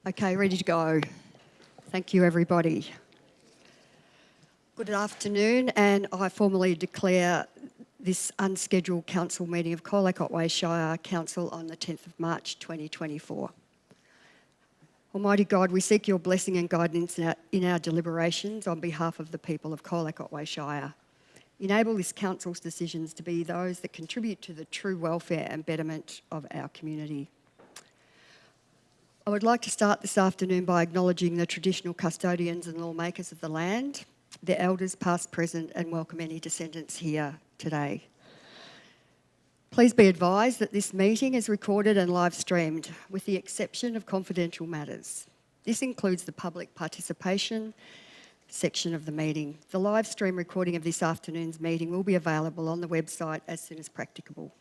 Okay, ready to go. Thank you, everybody. Good afternoon, and I formally declare this unscheduled council meeting of Colac Otway Shire Council on the 10th of March 2024. Almighty God, we seek your blessing and guidance in our deliberations on behalf of the people of Colac Otway Shire. Enable this council's decisions to be those that contribute to the true welfare and betterment of our community. I would like to start this afternoon by acknowledging the traditional custodians and lawmakers of the land, their elders past, present, and welcome any descendants here today. Please be advised that this meeting is recorded and live streamed, with the exception of confidential matters. This includes the public participation section of the meeting. The live stream recording of this afternoon's meeting will be available on the website as soon as practicable.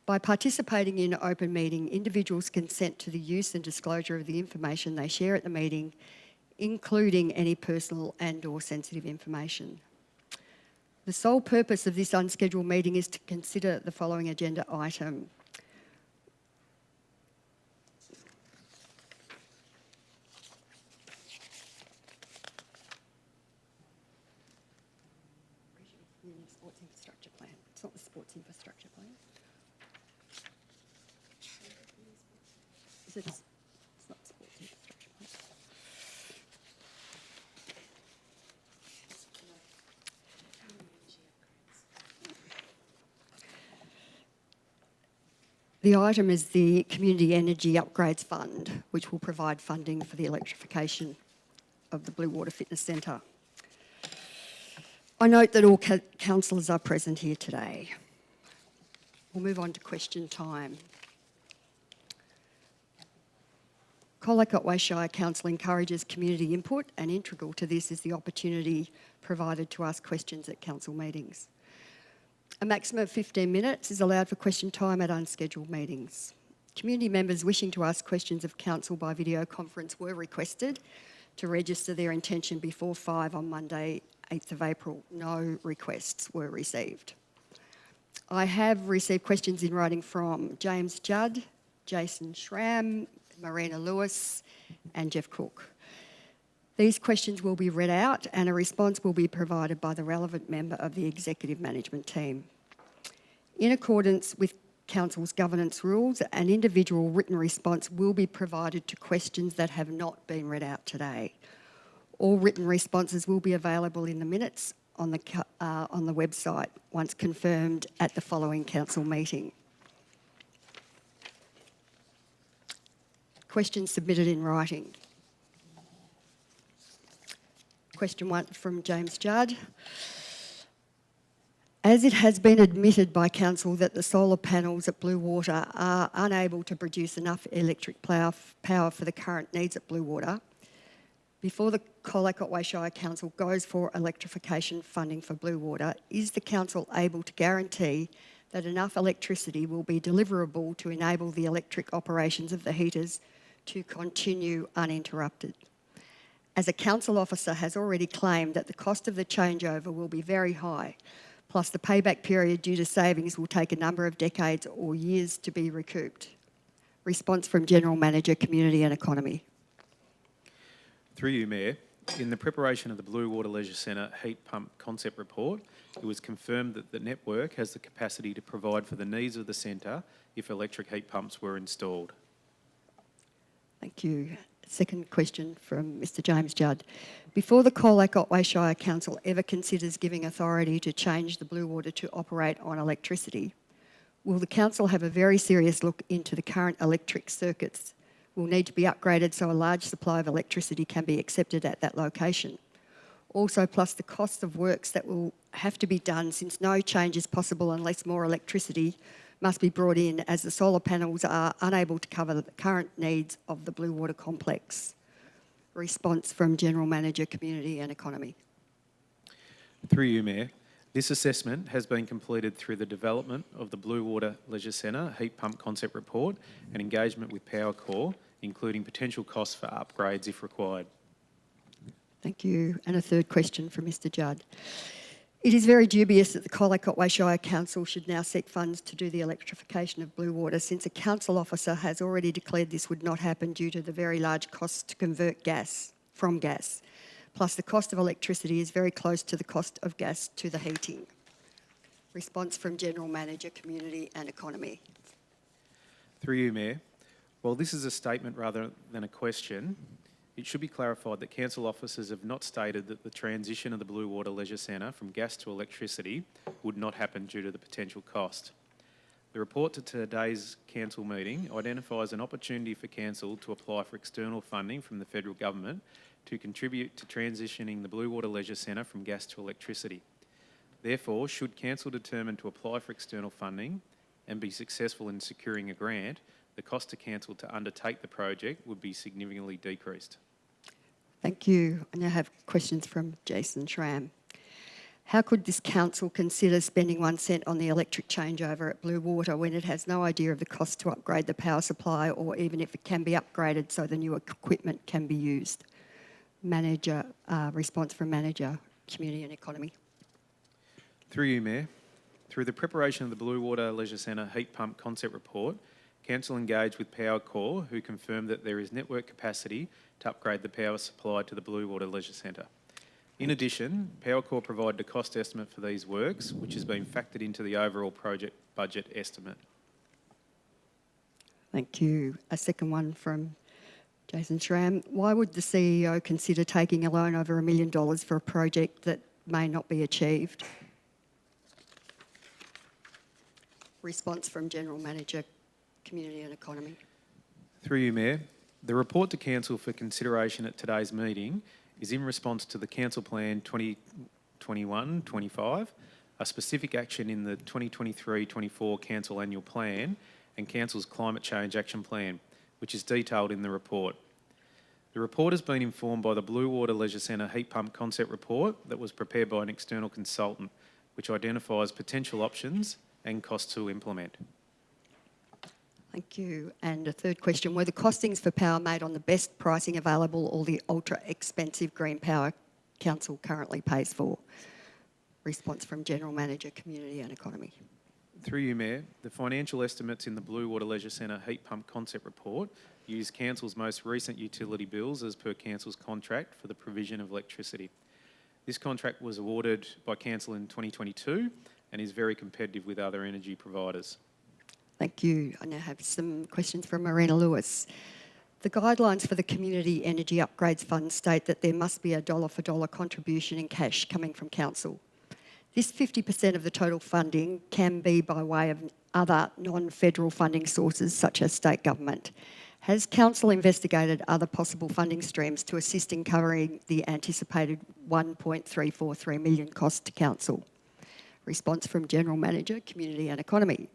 By participating in open meeting, individuals consent to the use and disclosure of the information they share at the meeting, including any personal and/or sensitive information. The sole purpose of this unscheduled meeting is to consider the following agenda item. Sports infrastructure plan. It's not the sports infrastructure plan. It's not sports infrastructure plan. The item is the Community Energy Upgrades Fund, which will provide funding for the electrification of the Blue Water Fitness Centre. I note that all councillors are present here today. We'll move on to question time. Colac Otway Shire Council encourages community input, and integral to this is the opportunity provided to ask questions at council meetings. A maximum of 15 minutes is allowed for question time at unscheduled meetings. Community members wishing to ask questions of council by video conference were requested to register their intention before 5 on Monday, 8th of April. No requests were received. I have received questions in writing from James Judd, Jason Schramm, Marina Lewis and Jeff Cook. These questions will be read out and a response will be provided by the relevant member of the executive management team. In accordance with Council's governance rules, an individual written response will be provided to questions that have not been read out today. All written responses will be available in the minutes on the website once confirmed at the following council meeting. Questions submitted in writing. Question 1 from James Judd. As it has been admitted by council that the solar panels at Blue Water are unable to produce enough electric power for the current needs at Blue Water, before the Colac Otway Shire Council goes for electrification funding for Blue Water, is the council able to guarantee that enough electricity will be deliverable to enable the electric operations of the heaters to continue uninterrupted? As a council officer has already claimed that the cost of the changeover will be very high, plus the payback period due to savings will take a number of decades or years to be recouped. Response from General Manager, Community and Economy. Through you, Mayor, in the preparation of the Blue Water Leisure Centre heat pump concept report, it was confirmed that the network has the capacity to provide for the needs of the centre if electric heat pumps were installed. Thank you. Second question from Mr James Judd. Before the Colac Otway Shire Council ever considers giving authority to change the Blue Water to operate on electricity, will the council have a very serious look into the current electric circuits will need to be upgraded so a large supply of electricity can be accepted at that location? Also, plus the cost of works that will have to be done, since no change is possible unless more electricity must be brought in, as the solar panels are unable to cover the current needs of the Blue Water complex. Response from General Manager, Community and Economy. Through you, Mayor, this assessment has been completed through the development of the Blue Water Leisure Centre heat pump concept report and engagement with Powercore, including potential costs for upgrades if required. Thank you. And a third question from Mr Judd. It is very dubious that the Colac Otway Shire Council should now seek funds to do the electrification of Blue Water, since a council officer has already declared this would not happen due to the very large costs to convert gas from gas. Plus, the cost of electricity is very close to the cost of gas to the heating. Response from General Manager, Community and Economy. Through you, Mayor. While this is a statement rather than a question, it should be clarified that council officers have not stated that the transition of the Blue Water Leisure Centre from gas to electricity would not happen due to the potential cost. The report to today's council meeting identifies an opportunity for council to apply for external funding from the federal government to contribute to transitioning the Blue Water Leisure Centre from gas to electricity. Therefore, should council determine to apply for external funding and be successful in securing a grant, the cost to council to undertake the project would be significantly decreased. Thank you. I now have questions from Jason Schramm. How could this council consider spending 1 cent on the electric changeover at Blue Water when it has no idea of the cost to upgrade the power supply, or even if it can be upgraded so the new equipment can be used? Response from Manager, Community and Economy. Through you, Mayor. Through the preparation of the Blue Water Leisure Centre heat pump concept report, council engaged with Powercore, who confirmed that there is network capacity to upgrade the power supply to the Blue Water Leisure Centre. In addition, Powercore provided a cost estimate for these works, which has been factored into the overall project budget estimate. Thank you. A second one from Jason Schramm. Why would the CEO consider taking a loan over $1 million for a project that may not be achieved? Response from General Manager, Community and Economy. Through you, Mayor. The report to council for consideration at today's meeting is in response to the Council Plan 2021-25, a specific action in the 2023-24 Council Annual Plan and Council's Climate Change Action Plan, which is detailed in the report. The report has been informed by the Blue Water Leisure Centre heat pump concept report that was prepared by an external consultant, which identifies potential options and costs to implement. Thank you. And a third question, were the costings for power made on the best pricing available or the ultra expensive green power council currently pays for? Response from General Manager, Community and Economy. Through you, Mayor, the financial estimates in the Blue Water Leisure Centre heat pump concept report use council's most recent utility bills as per council's contract for the provision of electricity. This contract was awarded by council in 2022 and is very competitive with other energy providers. Thank you. I now have some questions from Marina Lewis. The guidelines for the Community Energy Upgrades Fund state that there must be a dollar for dollar contribution in cash coming from council. This 50% of the total funding can be by way of other non-federal funding sources such as state government. Has council investigated other possible funding streams to assist in covering the anticipated $1.343 million cost to council? Response from General Manager, Community and Economy.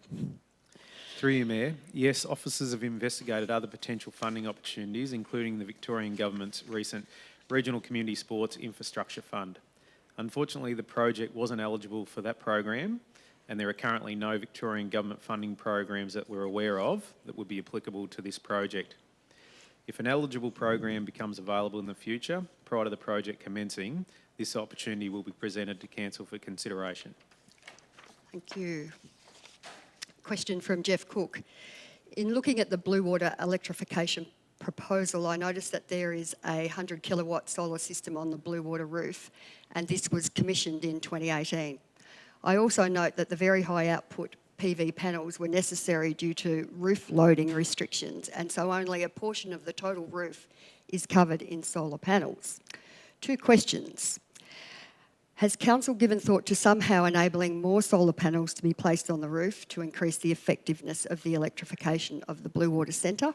Through you, Mayor, yes, officers have investigated other potential funding opportunities, including the Victorian Government's recent Regional Community Sports Infrastructure Fund. Unfortunately, the project wasn't eligible for that program, and there are currently no Victorian Government funding programs that we're aware of that would be applicable to this project. If an eligible program becomes available in the future, prior to the project commencing, this opportunity will be presented to council for consideration. Thank you. Question from Jeff Cook. In looking at the Blue Water electrification proposal, I noticed that there is a 100 kilowatt solar system on the Blue Water roof, and this was commissioned in 2018. I also note that the very high output PV panels were necessary due to roof loading restrictions, and so only a portion of the total roof is covered in solar panels. Two questions. Has council given thought to somehow enabling more solar panels to be placed on the roof to increase the effectiveness of the electrification of the Blue Water Centre?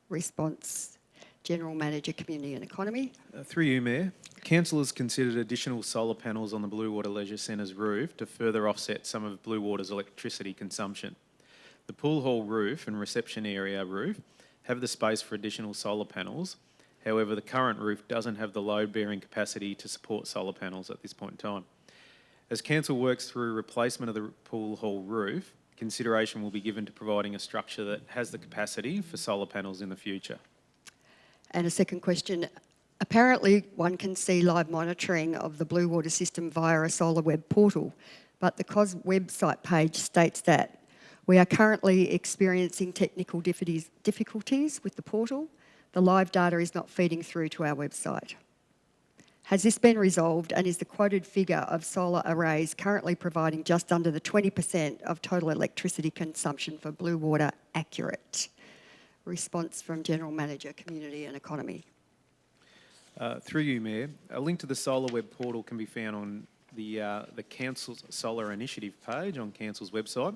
Response, General Manager, Community and Economy. Through you, Mayor, council has considered additional solar panels on the Blue Water Leisure Centre's roof to further offset some of Blue Water's electricity consumption. The pool hall roof and reception area roof have the space for additional solar panels. However, the current roof doesn't have the load-bearing capacity to support solar panels at this point in time. As council works through replacement of the pool hall roof, consideration will be given to providing a structure that has the capacity for solar panels in the future. And a second question, Apparently, one can see live monitoring of the Blue Water system via a solar web portal, but the COS website page states that we are currently experiencing technical difficulties with the portal. The live data is not feeding through to our website. Has this been resolved, and is the quoted figure of solar arrays currently providing just under the 20% of total electricity consumption for Blue Water accurate? Response from General Manager, Community and Economy. Through you, Mayor, a link to the solar web portal can be found on the Council's Solar Initiative page on Council's website,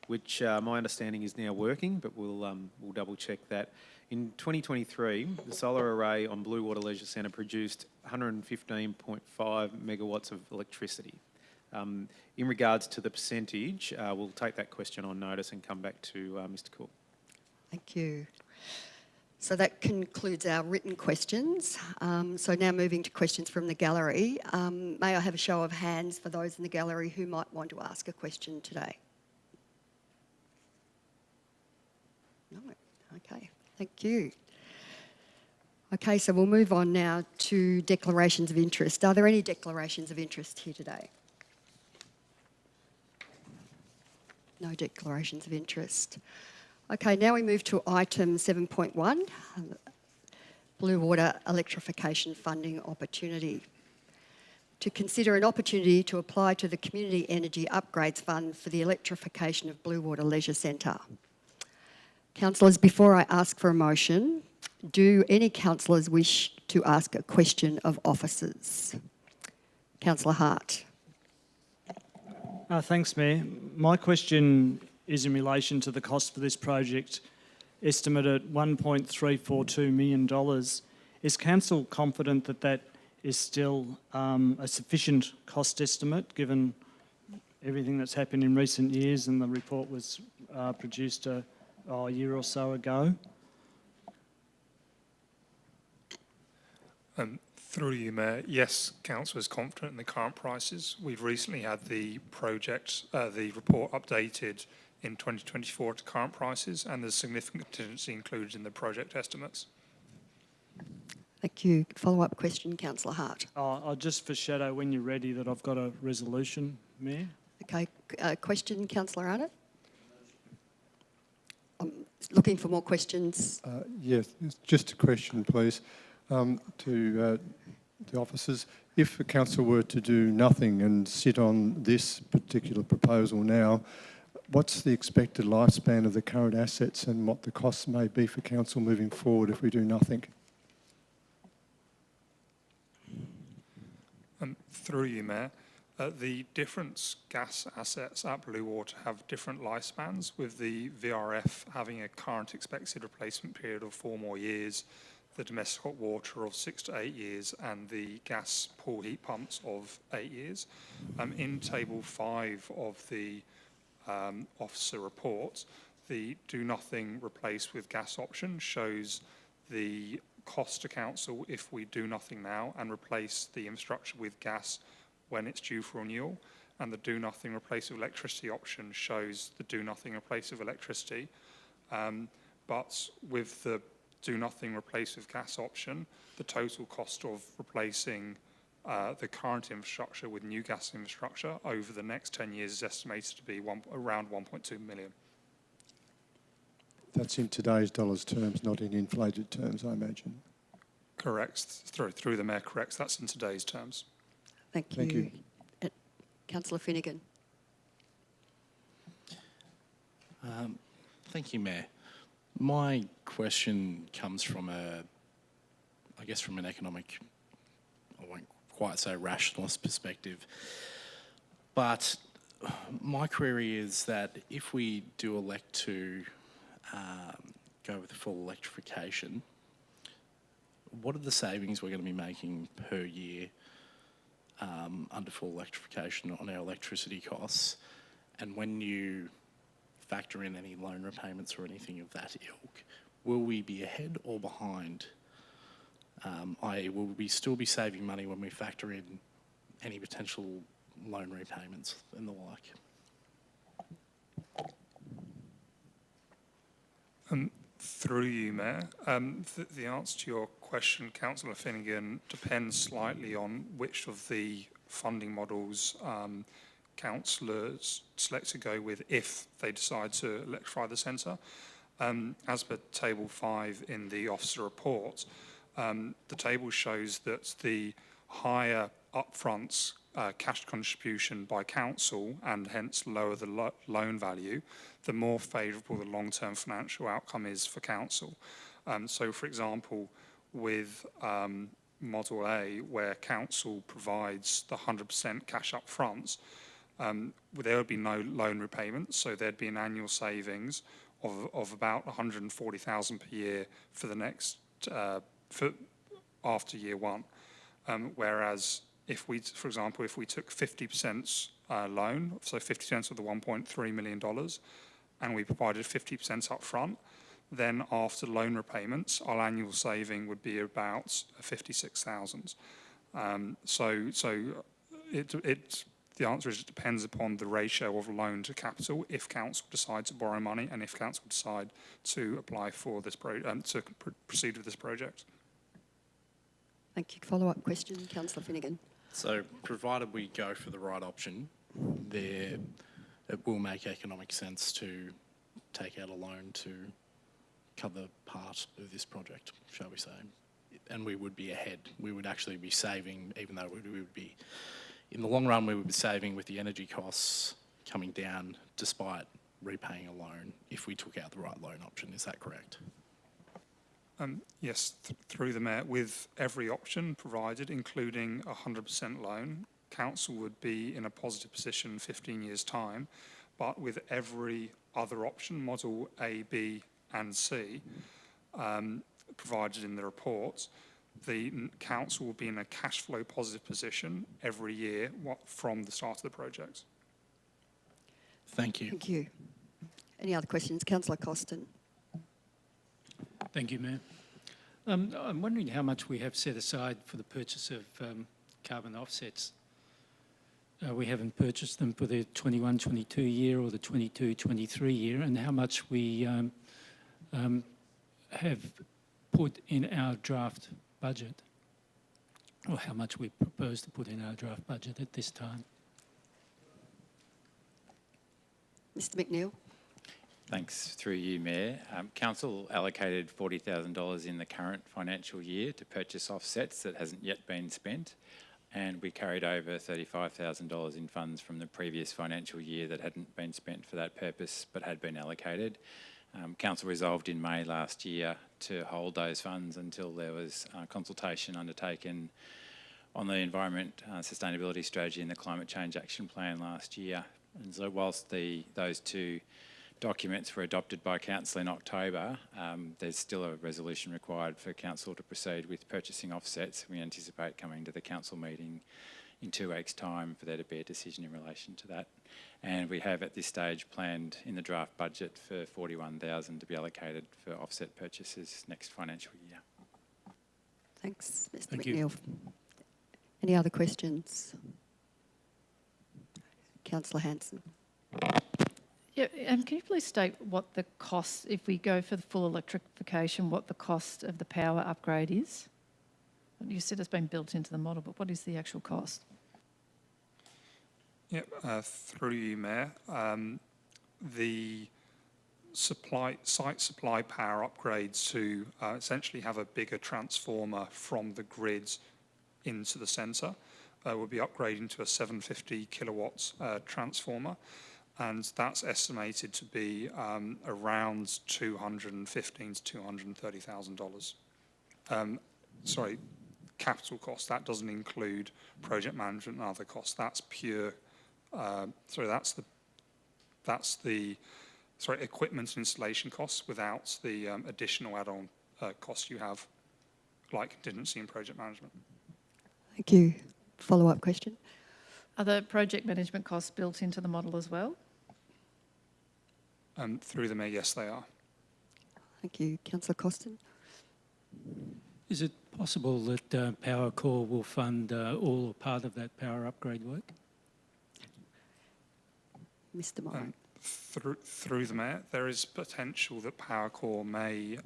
which my understanding is now working, but we'll double check that. In 2023, the solar array on Blue Water Leisure Centre produced 115.5 megawatts of electricity. In regards to the percentage, we'll take that question on notice and come back to Mr. Cook. Thank you. So that concludes our written questions. So now moving to questions from the gallery. May I have a show of hands for those in the gallery who might want to ask a question today? No? Okay, thank you. Okay, so we'll move on now to declarations of interest. Are there any declarations of interest here today? No declarations of interest. Okay, now we move to item 7.1, Blue Water Electrification Funding Opportunity. To consider an opportunity to apply to the Community Energy Upgrades Fund for the electrification of Blue Water Leisure Centre. Councillors, before I ask for a motion, do any councillors wish to ask a question of officers? Councillor Hart. Thanks, Mayor. My question is in relation to the cost for this project, estimated at $1.342 million. Is Council confident that that is still a sufficient cost estimate, given everything that's happened in recent years and the report was produced a year or so ago? Through you, Mayor, yes, Council is confident in the current prices. We've recently had the report updated in 2024 to current prices, and there's significant contingency included in the project estimates. Thank you. Follow-up question, Councillor Hart. I'll just foreshadow when you're ready that I've got a resolution, Mayor. Okay, question, Councillor Arnott? I'm looking for more questions. Yes, it's just a question, please, to the officers. If the council were to do nothing and sit on this particular proposal now, what's the expected lifespan of the current assets and what the costs may be for council moving forward if we do nothing? Through you, Mayor, the different gas assets at Blue Water have different lifespans, with the VRF having a current expected replacement period of 4 more years, the domestic hot water of 6 to 8 years, and the gas pool heat pumps of 8 years. In Table 5 of the officer report, the do nothing replace with gas option shows the cost to council if we do nothing now and replace the infrastructure with gas when it's due for renewal, and the do nothing replace with electricity option shows the do nothing replace with electricity. But with the do nothing replace with gas option, the total cost of replacing the current infrastructure with new gas infrastructure over the next 10 years is estimated to be around 1.2 million. That's in today's dollars terms, not in inflated terms, I imagine. Correct. Through the Mayor, correct. That's in today's terms. Thank you. Thank you. Councillor Finnegan. Thank you, Mayor. My question comes from an economic, I won't quite say rationalist perspective, but my query is that if we do elect to go with full electrification, what are the savings we're going to be making per year under full electrification on our electricity costs? And when you factor in any loan repayments or anything of that ilk, will we be ahead or behind? Will we still be saving money when we factor in any potential loan repayments and the like? Through you, Mayor. The answer to your question, Councillor Finnegan, depends slightly on which of the funding models councillors select to go with if they decide to electrify the centre. As per Table 5 in the officer report, the table shows that the higher upfront cash contribution by council and hence lower the loan value, the more favourable the long-term financial outcome is for council. So, for example, with Model A, where council provides the 100% cash up front, there would be no loan repayments, so there'd be an annual savings of about 140,000 per year for the next, after year one. Whereas if we, for example, if we took 50% loan, so 50% of the $1.3 million, and we provided 50% up front, then after loan repayments, our annual saving would be about 56,000. The answer is it depends upon the ratio of loan to capital if council decide to borrow money and if council decide to apply for this proceed with this project. Thank you. Follow-up question, Councillor Finnegan. So, provided we go for the right option, it will make economic sense to take out a loan to cover part of this project, shall we say. And we would be ahead. We would actually be saving, even though we would be, in the long run, we would be saving with the energy costs coming down despite repaying a loan if we took out the right loan option. Is that correct? Yes, through the Mayor, with every option provided, including a 100% loan, council would be in a positive position in 15 years' time, but with every other option, Model A, B and C, provided in the report, the council will be in a cash flow positive position every year from the start of the project. Thank you. Thank you. Any other questions? Councillor Costin. Thank you, Mayor. I'm wondering how much we have set aside for the purchase of carbon offsets. We haven't purchased them for the 21-22 year or the 22-23 year, and how much we have put in our draft budget, or how much we propose to put in our draft budget at this time. Mr McNeil. Thanks. Through you, Mayor. Council allocated $40,000 in the current financial year to purchase offsets that hasn't yet been spent, and we carried over $35,000 in funds from the previous financial year that hadn't been spent for that purpose but had been allocated. Council resolved in May last year to hold those funds until there was consultation undertaken on the Environment Sustainability Strategy and the Climate Change Action Plan last year. And so whilst those two documents were adopted by Council in October, there's still a resolution required for Council to proceed with purchasing offsets. We anticipate coming to the Council meeting in 2 weeks' time for there to be a decision in relation to that. And we have at this stage planned in the draft budget for $41,000 to be allocated for offset purchases next financial year. Thanks, Mr Thank McNeil. you. Any other questions? Councillor Hanson. Yeah, can you please state what the cost, if we go for the full electrification, what the cost of the power upgrade is? You said it's been built into the model, but what is the actual cost? Yep, through you, Mayor. The site supply power upgrades to essentially have a bigger transformer from the grids into the centre will be upgrading to a 750 kilowatts transformer, and that's estimated to be around $215,000 to $230,000. Sorry, capital cost. That doesn't include project management and other costs. That's pure. That's the equipment and installation costs without the additional add-on costs you have, like contingency and project management. Thank you. Follow-up question. Are the project management costs built into the model as well? Through the Mayor, yes, they are. Thank you. Councillor Costin. Is it possible that PowerCore will fund all or part of that power upgrade work? Mr Morrow. Through the Mayor, there is potential that Powercore may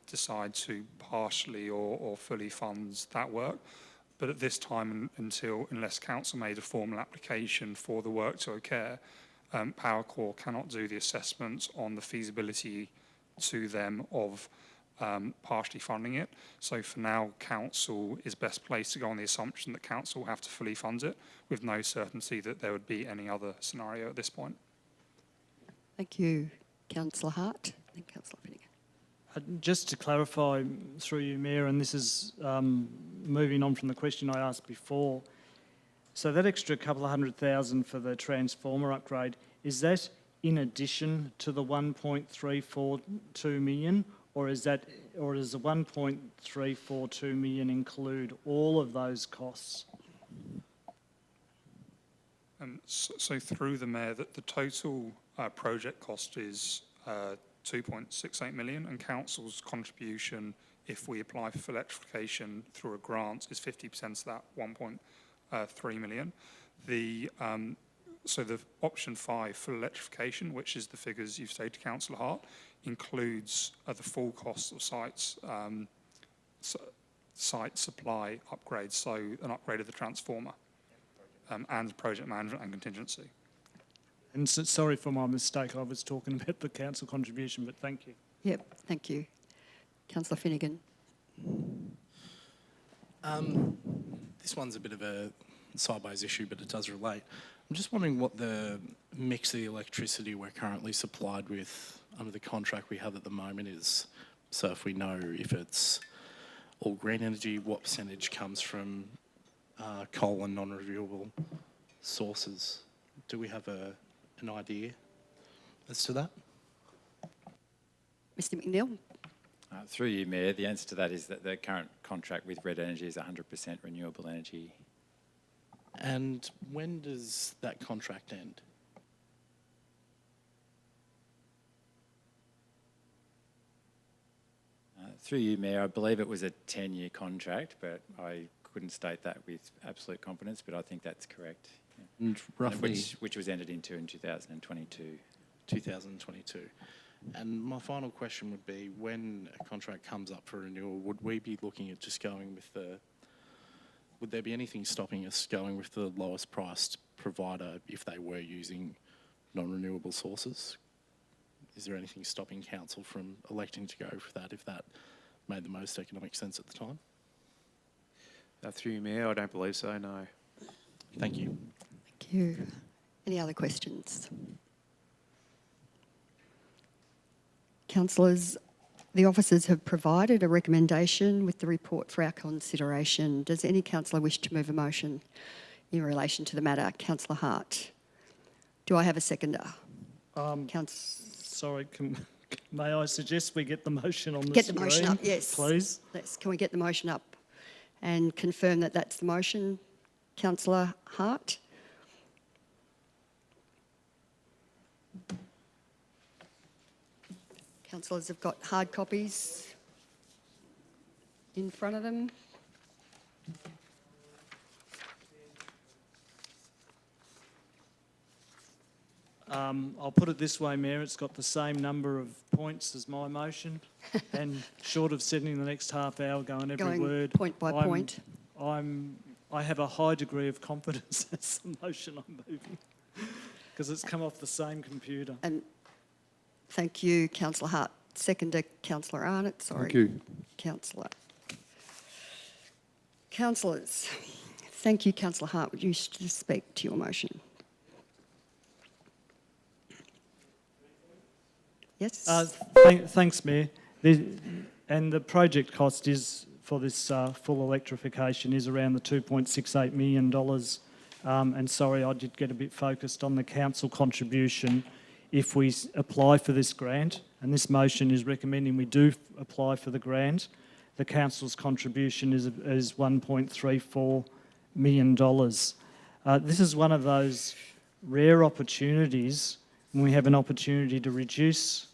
decide to partially or fully fund that work. But at this time, unless Council made a formal application for the work to occur, Powercore cannot do the assessment on the feasibility to them of partially funding it. So for now, Council is best placed to go on the assumption that Council will have to fully fund it, with no certainty that there would be any other scenario at this point. Thank you, Councillor Hart and Councillor Finnegan. Just to clarify through you, Mayor, and this is moving on from the question I asked before. So that extra couple of $100,000 for the transformer upgrade, is that in addition to the 1.342 million, or does the 1.342 million include all of those costs? So through the Mayor, that the total project cost is 2.68 million, and Council's contribution, if we apply for electrification through a grant, is 50% of that 1.3 million. So the option 5 for electrification, which is the figures you've stated, Councillor Hart, includes the full cost of site supply upgrades, so an upgrade of the transformer and project management and contingency. And so, sorry for my mistake, I was talking about the council contribution, but thank you. Yep, thank you. Councillor Finnegan. This one's a bit of a sideways issue, but it does relate. I'm just wondering what the mix of the electricity we're currently supplied with under the contract we have at the moment is. So if we know if it's all green energy, what percentage comes from coal and non-renewable sources? Do we have an idea as to that? Mr McNeill. Through you, Mayor, the answer to that is that the current contract with Red Energy is 100% renewable energy. And when does that contract end? Through you, Mayor, I believe it was a 10-year contract, but I couldn't state that with absolute confidence, but I think that's correct. Yeah. And roughly... Which was entered into in 2022. 2022. And my final question would be, when a contract comes up for renewal, would we be looking at just going with the... Would there be anything stopping us going with the lowest priced provider if they were using non-renewable sources? Is there anything stopping council from electing to go for that if that made the most economic sense at the time? Through you, Mayor, I don't believe so, no. Thank you. Thank you. Any other questions? Councillors, the officers have provided a recommendation with the report for our consideration. Does any councillor wish to move a motion in relation to the matter? Councillor Hart. Do I have a seconder? Sorry, may I suggest we get the motion on the Get screen? the motion up, yes. Please. Can we get the motion up and confirm that that's the motion? Councillor Hart. Councillors have got hard copies in front of them. I'll put it this way, Mayor, it's got the same number of points as my motion, and short of sitting the next half hour going every word, point by point. I have a high degree of confidence that's the motion I'm moving, because it's come off the same computer. And thank you, Councillor Hart. Seconder, Councillor Arnott. Sorry. Thank you. Councillor. Councillors, thank you, Councillor Hart. Would you speak to your motion? Yes. Thanks, Mayor. And the project cost is for this full electrification is around the $2.68 million. And sorry, I did get a bit focused on the council contribution. If we apply for this grant, and this motion is recommending we do apply for the grant, the council's contribution is $1.34 million. This is one of those rare opportunities when we have an opportunity to reduce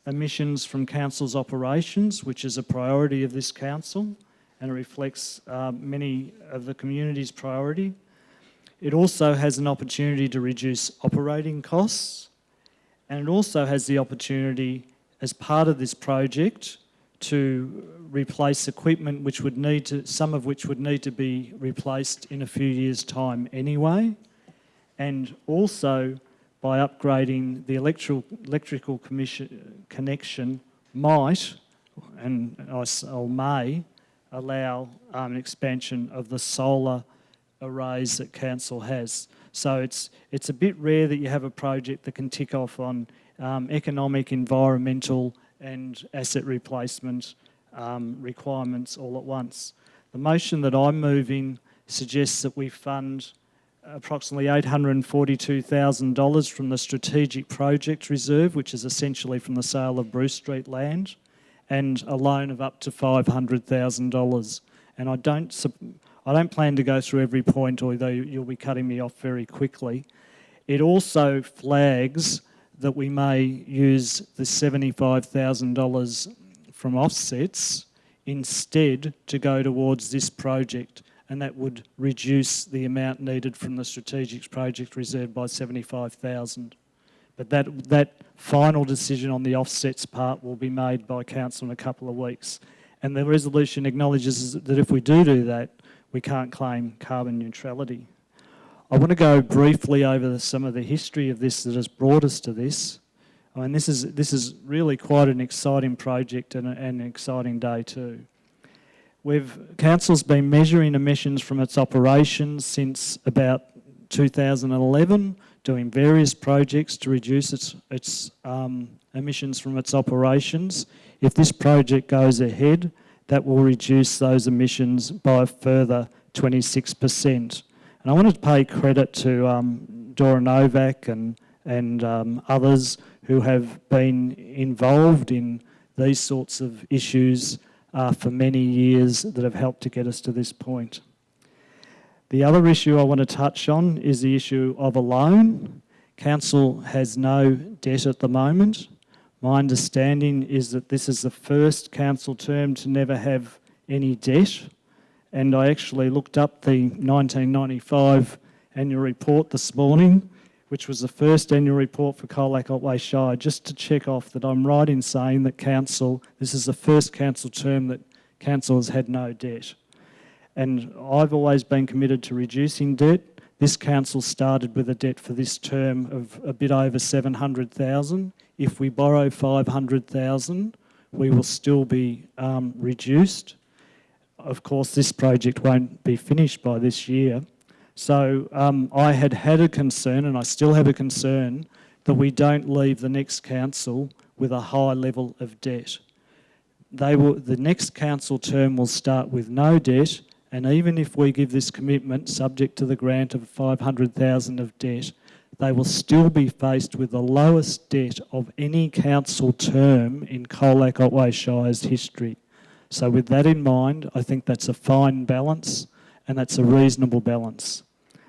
emissions from council's operations, which is a priority of this council, and it reflects many of the community's priority. It also has an opportunity to reduce operating costs, And it also has the opportunity, as part of this project, to replace equipment which would need to, some of which would need to be replaced in a few years' time anyway, and also by upgrading the electrical connection might, and or may, allow an expansion of the solar arrays that council has. So it's a bit rare that you have a project that can tick off on economic, environmental and asset replacement requirements all at once. The motion that I'm moving suggests that we fund approximately $842,000 from the Strategic Project Reserve, which is essentially from the sale of Bruce Street land, and a loan of up to $500,000. And I don't plan to go through every point, although you'll be cutting me off very quickly. It also flags that we may use the $75,000 from offsets instead to go towards this project, and that would reduce the amount needed from the Strategic Project Reserve by $75,000. But that final decision on the offsets part will be made by council in a couple of weeks. And the resolution acknowledges that if we do that, we can't claim carbon neutrality. I want to go briefly over some of the history of this that has brought us to this. I mean, this is really quite an exciting project and an exciting day too. Council's been measuring emissions from its operations since about 2011, doing various projects to reduce its emissions from its operations. If this project goes ahead, that will reduce those emissions by a further 26%. And I want to pay credit to Dora Novak and others who have been involved in these sorts of issues for many years that have helped to get us to this point. The other issue I want to touch on is the issue of a loan. Council has no debt at the moment. My understanding is that this is the first council term to never have any debt. And I actually looked up the 1995 annual report this morning, which was the first annual report for Colac Otway Shire, just to check off that I'm right in saying that this is the first council term that council has had no debt. And I've always been committed to reducing debt. This council started with a debt for this term of a bit over $700,000. If we borrow $500,000, we will still be reduced. Of course, this project won't be finished by this year. So I had a concern, and I still have a concern, that we don't leave the next council with a high level of debt. The next council term will start with no debt, and even if we give this commitment subject to the grant of $500,000 of debt, they will still be faced with the lowest debt of any council term in Colac Otway Shire's history. So with that in mind, I think that's a fine balance, and that's a reasonable balance.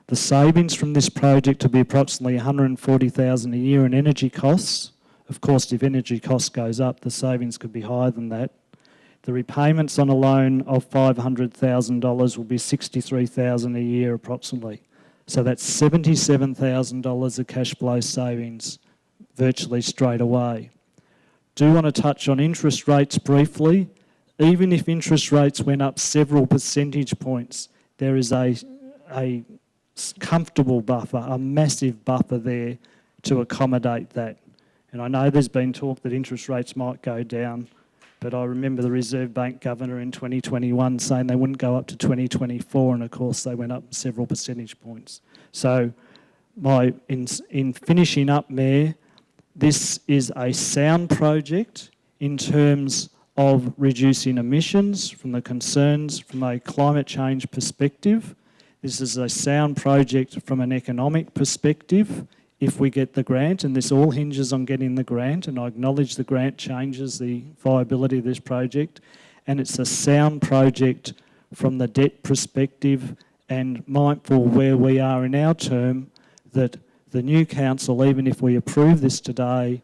The savings from this project will be approximately $140,000 a year in energy costs. Of course, if energy cost goes up, the savings could be higher than that. The repayments on a loan of $500,000 will be $63,000 a year approximately. So that's $77,000 of cash flow savings virtually straight away. Do want to touch on interest rates briefly. Even if interest rates went up several percentage points, there is a comfortable buffer, a massive buffer there to accommodate that. And I know there's been talk that interest rates might go down, but I remember the Reserve Bank governor in 2021 saying they wouldn't go up to 2024, and of course they went up several percentage points. So in finishing up, Mayor, this is a sound project in terms of reducing emissions from the concerns from a climate change perspective. This is a sound project from an economic perspective if we get the grant, and this all hinges on getting the grant, and I acknowledge the grant changes the viability of this project, and it's a sound project from the debt perspective, and mindful where we are in our term that the new council, even if we approve this today,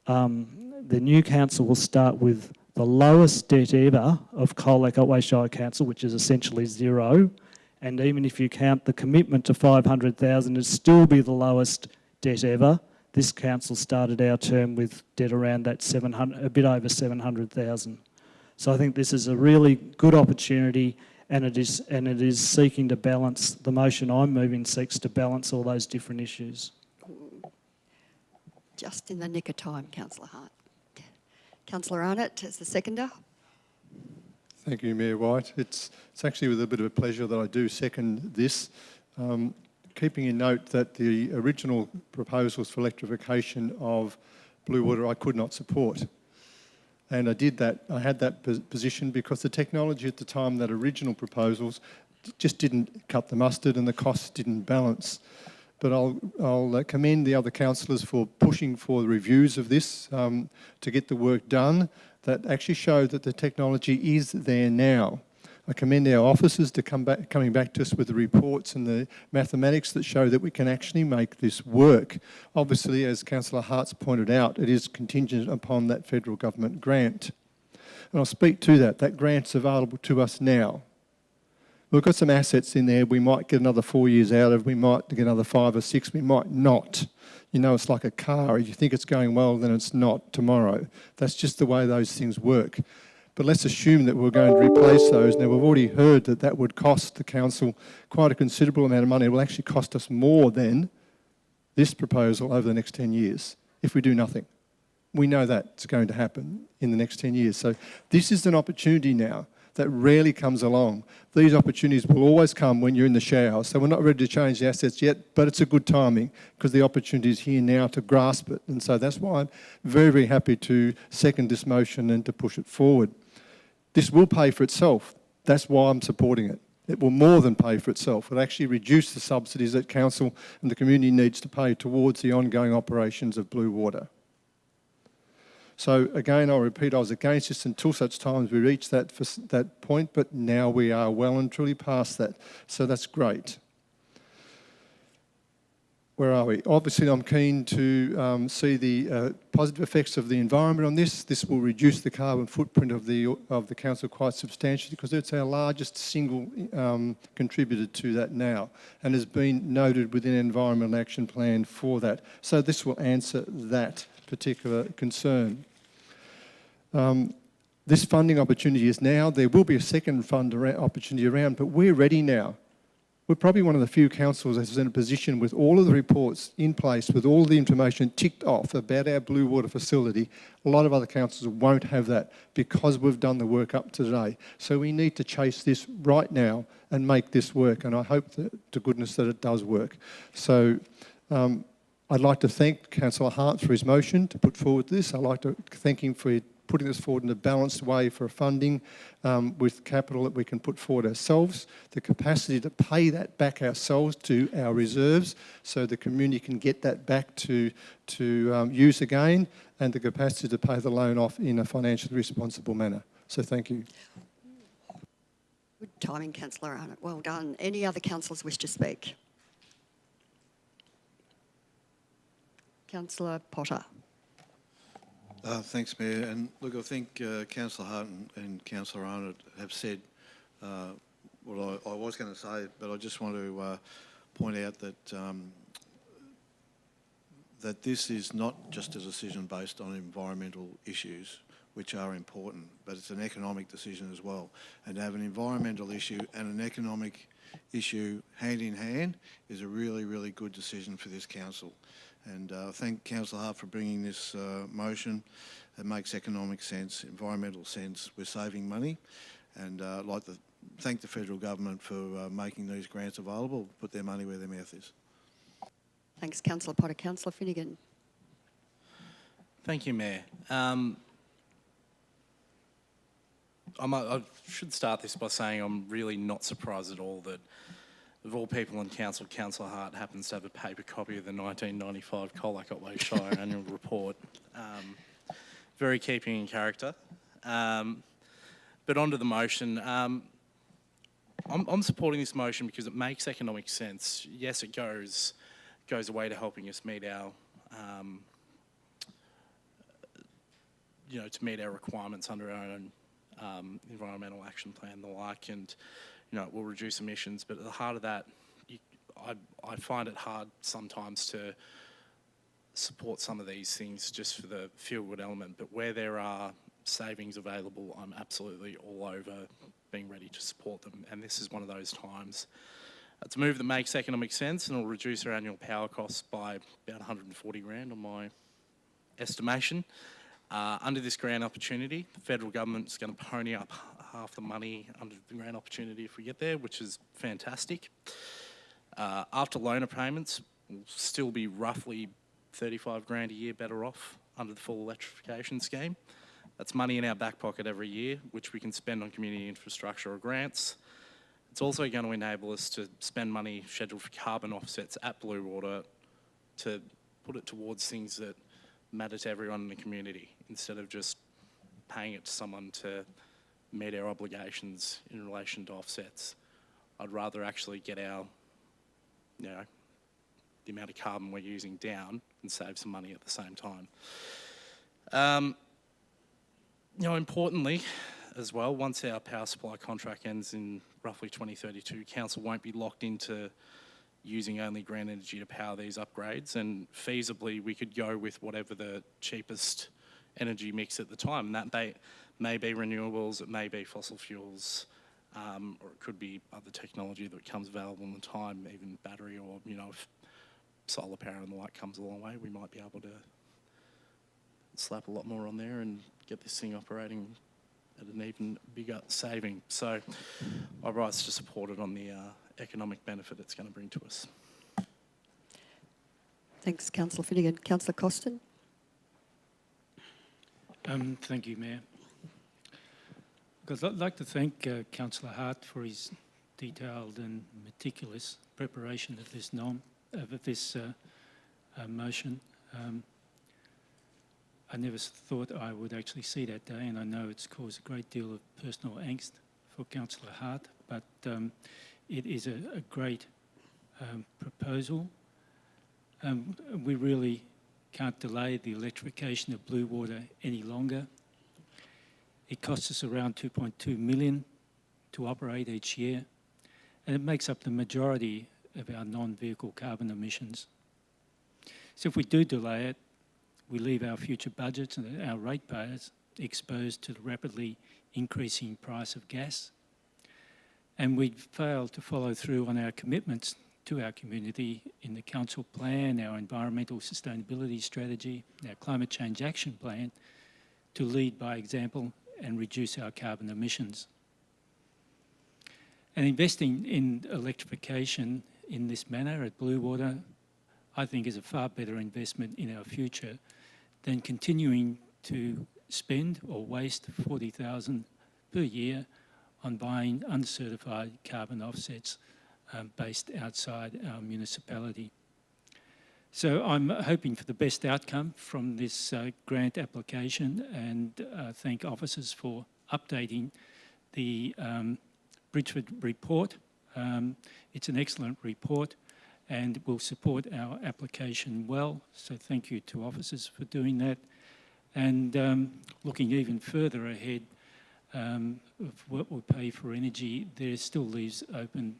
the new council will start with the lowest debt ever of Colac Otway Shire Council, which is essentially zero, and even if you count the commitment to $500,000, it'd still be the lowest debt ever. this council started our term with debt around that 700, a bit over 700,000. So I think this is a really good opportunity, and it is seeking to balance. The motion I'm moving seeks to balance all those different issues. Just in the nick of time, Councillor Hart. Councillor Arnott as the seconder. Thank you, Mayor White. It's actually with a bit of a pleasure that I do second this, keeping in note that the original proposals for electrification of Blue Water I could not support. And I did that, I had that position because the technology at the time, that original proposals, just didn't cut the mustard and the costs didn't balance. But I'll commend the other councillors for pushing for the reviews of this to get the work done that actually show that the technology is there now. I commend our officers to coming back to us with the reports and the mathematics that show that we can actually make this work. Obviously, as Councillor Hart's pointed out, it is contingent upon that federal government grant. And I'll speak to that. That grant's available to us now. We've got some assets in there we might get another 4 years out of, we might get another 5 or 6, we might not. You know, it's like a car. If you think it's going well, then it's not tomorrow. That's just the way those things work. But let's assume that we're going to replace those. Now, we've already heard that that would cost the council quite a considerable amount of money. It will actually cost us more than this proposal over the next 10 years if we do nothing. We know that's going to happen in the next 10 years. So this is an opportunity now that rarely comes along. These opportunities will always come when you're in the shower. So we're not ready to change the assets yet, but it's a good timing because the opportunity is here now to grasp it. And so that's why I'm very, very happy to second this motion and to push it forward. This will pay for itself. That's why I'm supporting it. It will more than pay for itself. It'll actually reduce the subsidies that council and the community needs to pay towards the ongoing operations of Blue Water. So again, I'll repeat, I was against this until such time as we reach that point, but now we are well and truly past that. So that's great. Where are we? Obviously, I'm keen to see the positive effects of the environment on this. This will reduce the carbon footprint of the council quite substantially because it's our largest single contributor to that now and has been noted within an environmental action plan for that. So this will answer that particular concern. This funding opportunity is now. There will be a second fund opportunity around, but we're ready now. We're probably one of the few councils that is in a position with all of the reports in place, with all the information ticked off about our Blue Water facility. A lot of other councils won't have that because we've done the work up to today. So we need to chase this right now and make this work, and I hope to goodness that it does work. So I'd like to thank Councillor Hart for his motion to put forward this. I'd like to thank him for putting this forward in a balanced way for funding with capital that we can put forward ourselves, the capacity to pay that back ourselves to our reserves so the community can get that back to use again, and the capacity to pay the loan off in a financially responsible manner. So thank you. Good timing, Councillor Arnott. Well done. Any other councillors wish to speak? Councillor Potter. Thanks, Mayor. And look, I think Councillor Hart and Councillor Arnott have said what I was going to say, but I just want to point out that that this is not just a decision based on environmental issues, which are important, but it's an economic decision as well. And to have an environmental issue and an economic issue hand in hand is a really, really good decision for this council. And thank Councillor Hart for bringing this motion. It makes economic sense, environmental sense. We're saving money, and I'd like to thank the federal government for making these grants available, put their money where their mouth is. Thanks, Councillor Potter. Councillor Finnegan. Thank you, Mayor. I should start this by saying I'm really not surprised at all that of all people in council, Councillor Hart happens to have a paper copy of the 1995 Colac Otway Shire annual report. Very keeping in character. But onto the motion. I'm supporting this motion because it makes economic sense. Yes, it goes away to helping us meet our, to meet our requirements under our own environmental action plan and the like, and it will reduce emissions, but at the heart of that, I find it hard sometimes to support some of these things just for the feel-good element, but where there are savings available, I'm absolutely all over being ready to support them, and this is one of those times. It's a move that makes economic sense and will reduce our annual power costs by about 140 grand on my estimation. Under this grant opportunity, the federal government's going to pony up half the money under the grant opportunity if we get there, which is fantastic. After loaner payments, we'll still be roughly 35 grand a year better off under the full electrification scheme. That's money in our back pocket every year, which we can spend on community infrastructure or grants. It's also going to enable us to spend money scheduled for carbon offsets at Bluewater to put it towards things that matter to everyone in the community, instead of just paying it to someone to meet our obligations in relation to offsets. I'd rather actually get our, the amount of carbon we're using down and save some money at the same time. Importantly as well, once our power supply contract ends in roughly 2032, council won't be locked into using only green energy to power these upgrades, and feasibly we could go with whatever the cheapest energy mix at the time. And that may be renewables, it may be fossil fuels, or it could be other technology that becomes available in the time, even battery, or if solar power and the like comes a long way, we might be able to slap a lot more on there and get this thing operating at an even bigger saving. So I rise to support it on the economic benefit it's going to bring to us. Thanks, Councillor Finnegan. Councillor Costin. Thank you, Mayor. I'd like to thank Councillor Hart for his detailed and meticulous preparation of this motion. I never thought I would actually see that day, and I know it's caused a great deal of personal angst for Councillor Hart, but it is a great proposal. We really can't delay the electrification of Bluewater any longer. It costs us around 2.2 million to operate each year, and it makes up the majority of our non-vehicle carbon emissions. So if we do delay it, we leave our future budgets and our ratepayers exposed to the rapidly increasing price of gas, and we'd fail to follow through on our commitments to our community in the council plan, our environmental sustainability strategy, our climate change action plan, to lead by example and reduce our carbon emissions. And investing in electrification in this manner at Bluewater, I think, is a far better investment in our future than continuing to spend or waste $40,000 per year on buying uncertified carbon offsets based outside our municipality. So I'm hoping for the best outcome from this grant application, and thank officers for updating the Bridgeford report. It's an excellent report and will support our application well. So thank you to officers for doing that. And looking even further ahead of what we pay for energy, there still leaves open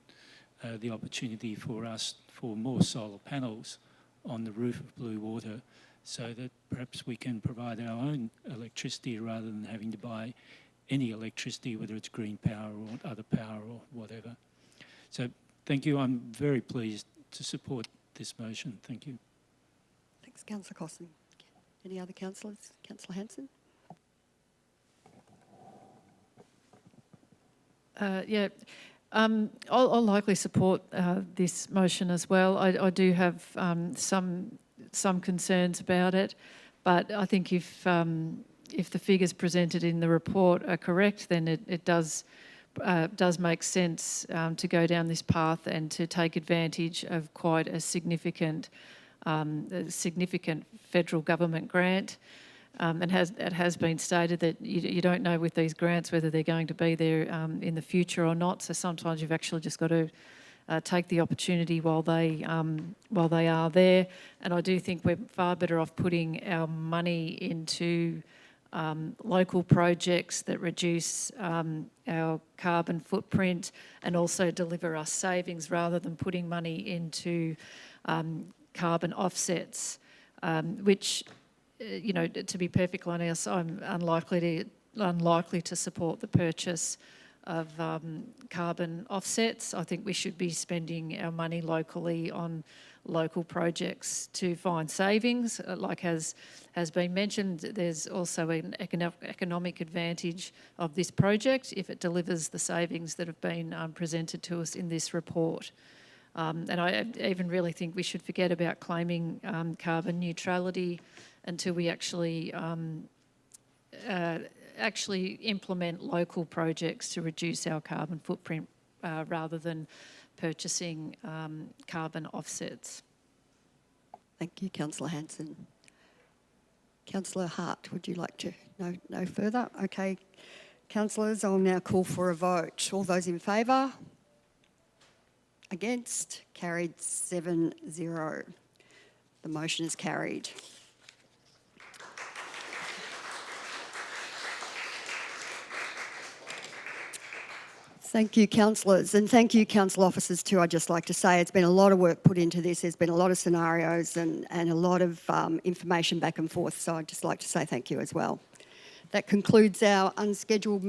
the opportunity for us for more solar panels on the roof of Bluewater, so that perhaps we can provide our own electricity rather than having to buy any electricity, whether it's green power or other power or whatever. So thank you. I'm very pleased to support this motion. Thank you. Thanks, Councillor Costin. Any other councillors? Councillor Hanson? I'll likely support this motion as well. I do have some concerns about it, but I think if the figures presented in the report are correct, then it does make sense to go down this path and to take advantage of quite a significant federal government grant. And it has been stated that you don't know with these grants whether they're going to be there in the future or not. So sometimes you've actually just got to take the opportunity while they are there. And I do think we're far better off putting our money into local projects that reduce our carbon footprint and also deliver us savings, rather than putting money into carbon offsets. which, to be perfectly honest, I'm unlikely to support the purchase of carbon offsets. I think we should be spending our money locally on local projects to find savings. Like has been mentioned, there's also an economic advantage of this project if it delivers the savings that have been presented to us in this report. And I even really think we should forget about claiming carbon neutrality until we actually implement local projects to reduce our carbon footprint rather than purchasing carbon offsets. Thank you, Councillor Hanson. Councillor Hart, would you like to no further? Okay. Councillors, I'll now call for a vote. All those in favour? Against? Carried 7-0. The motion is carried. Thank you, councillors, and thank you, council officers too. I'd just like to say it's been a lot of work put into this. There's been a lot of scenarios and a lot of information back and forth, so I'd just like to say thank you as well. That concludes our unscheduled meeting.